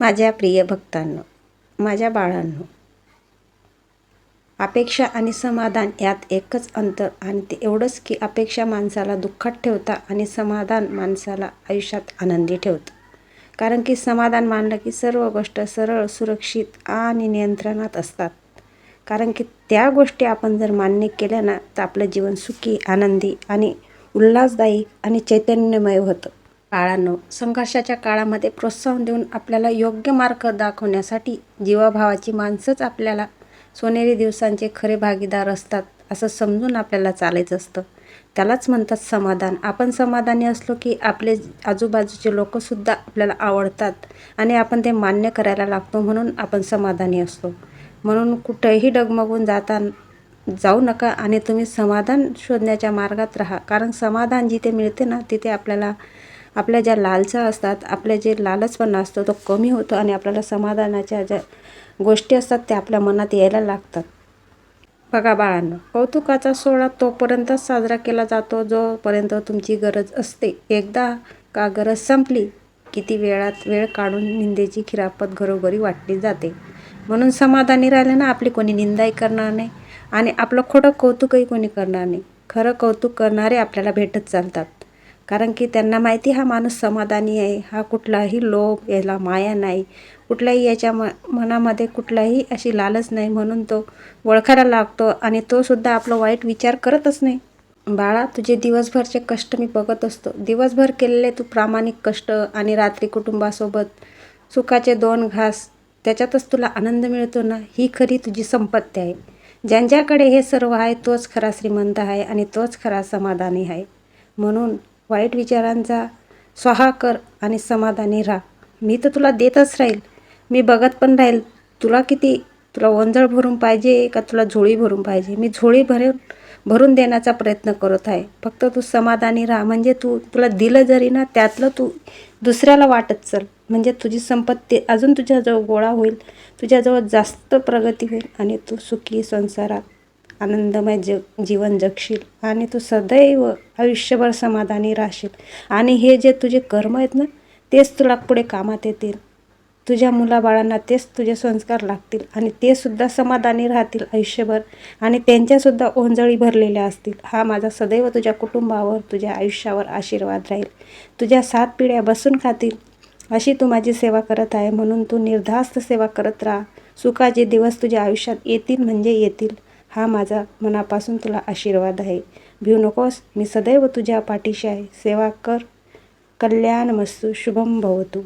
माझ्या प्रिय भक्तांनो, माझ्या बाळांनो, अपेक्षा आणि समाधान यात एकच अंतर आणि ते एवढंच की अपेक्षा माणसाला दुःखात ठेवता आणि समाधान माणसाला आयुष्यात आनंदी ठेवतं. कारण की समाधान मानलं की सर्व गोष्ट सरळ, सुरक्षित आणि नियंत्रणात असतात. कारण की त्या गोष्टी आपण जर मान्य केल्या ना, तर आपलं जीवन सुखी, आनंदी आणि उल्हासदायी आणि चैतन्यमय होतं. बाळांनो, संघर्षाच्या काळामध्ये प्रोत्साहन देऊन आपल्याला योग्य मार्ग दाखवण्यासाठी जीवाभावाची माणसंच आपल्याला सोनेरी दिवसांचे खरे भागीदार असतात असं समजून आपल्याला चालायचं असतं. त्यालाच म्हणतात समाधान. आपण समाधानी असलो की आपले आजूबाजूचे लोकसुद्धा आपल्याला आवडतात आणि आपण ते मान्य करायला लागतो, म्हणून आपण समाधानी असतो. म्हणून कुठेही डगमगून जाऊ नका आणि तुम्ही समाधान शोधण्याच्या मार्गात राहा. कारण समाधान जिथे मिळते ना, तिथे आपल्याला आपल्या ज्या लालसा असतात, आपले जे लालचपणा असतो तो कमी होतो आणि आपल्याला समाधानाच्या ज्या गोष्टी असतात त्या आपल्या मनात यायला लागतात. बघा बाळांनो, कौतुकाचा सोहळा तोपर्यंतच साजरा केला जातो जोपर्यंत तुमची गरज असते. एकदा का गरज संपली, किती वेळात वेळ काढून निंदेची खिरापत घरोघरी वाटली जाते. म्हणून समाधानी राहिले ना, आपली कोणी निंदाही करणार नाही आणि आपलं खोटं कौतुकही कोणी करणार नाही. खरं कौतुक करणारे आपल्याला भेटत चालतात. कारण की त्यांना माहिती हा माणूस समाधानी आहे, हा कुठलाही लोभ, याला माया नाही, कुठल्याही याच्या मनामध्ये कुठलाही अशी लालच नाही, म्हणून तो ओळखायला लागतो आणि तो सुद्धा आपलं वाईट विचार करतच नाही. बाळा, तुझे दिवसभरचे कष्ट मी बघत असतो. दिवसभर केलेले तू प्रामाणिक कष्ट आणि रात्री कुटुंबासोबत सुखाचे 2 घास, त्याच्यातच तुला आनंद मिळतो ना, ही खरी तुझी संपत्ती आहे. ज्यांच्याकडे हे सर्व आहे तोच खरा श्रीमंत आहे आणि तोच खरा समाधानी आहे. म्हणून वाईट विचारांचा स्वाहा कर आणि समाधानी राहा. मी तर तुला देतच राहील, मी बघत पण राहील. तुला ओंजळ भरून पाहिजे का तुला झोळी भरून पाहिजे? मी झोळी भरून देण्याचा प्रयत्न करत आहे. फक्त तू समाधानी राहा. म्हणजे तुला दिलं जरी ना, त्यातलं तू दुसऱ्याला वाटत चल. म्हणजे तुझी संपत्ती अजून तुझ्याजवळ गोळा होईल, तुझ्याजवळ जास्त प्रगती होईल आणि तू सुखी संसारात आनंदमय जीवन जगशील आणि तू सदैव आयुष्यभर समाधानी राहशील. आणि हे जे तुझे कर्म आहेत ना, तेच तुला पुढे कामात येतील. तुझ्या मुलाबाळांना तेच तुझे संस्कार लागतील आणि ते सुद्धा समाधानी राहतील आयुष्यभर आणि त्यांच्यासुद्धा ओंजळी भरलेल्या असतील. हा माझा सदैव तुझ्या कुटुंबावर, तुझ्या आयुष्यावर आशीर्वाद राहील. तुझ्या 7 पिढ्या बसून खातील अशी तू माझी सेवा करत आहे, म्हणून तू निर्धास्त सेवा करत राहा. सुखाचे दिवस तुझ्या आयुष्यात येतील म्हणजे येतील. हा माझा मनापासून तुला आशीर्वाद आहे. भिऊ नकोस, मी सदैव तुझ्या पाठीशी आहे. सेवा कर. कल्याणमस्तु. शुभम भवतु.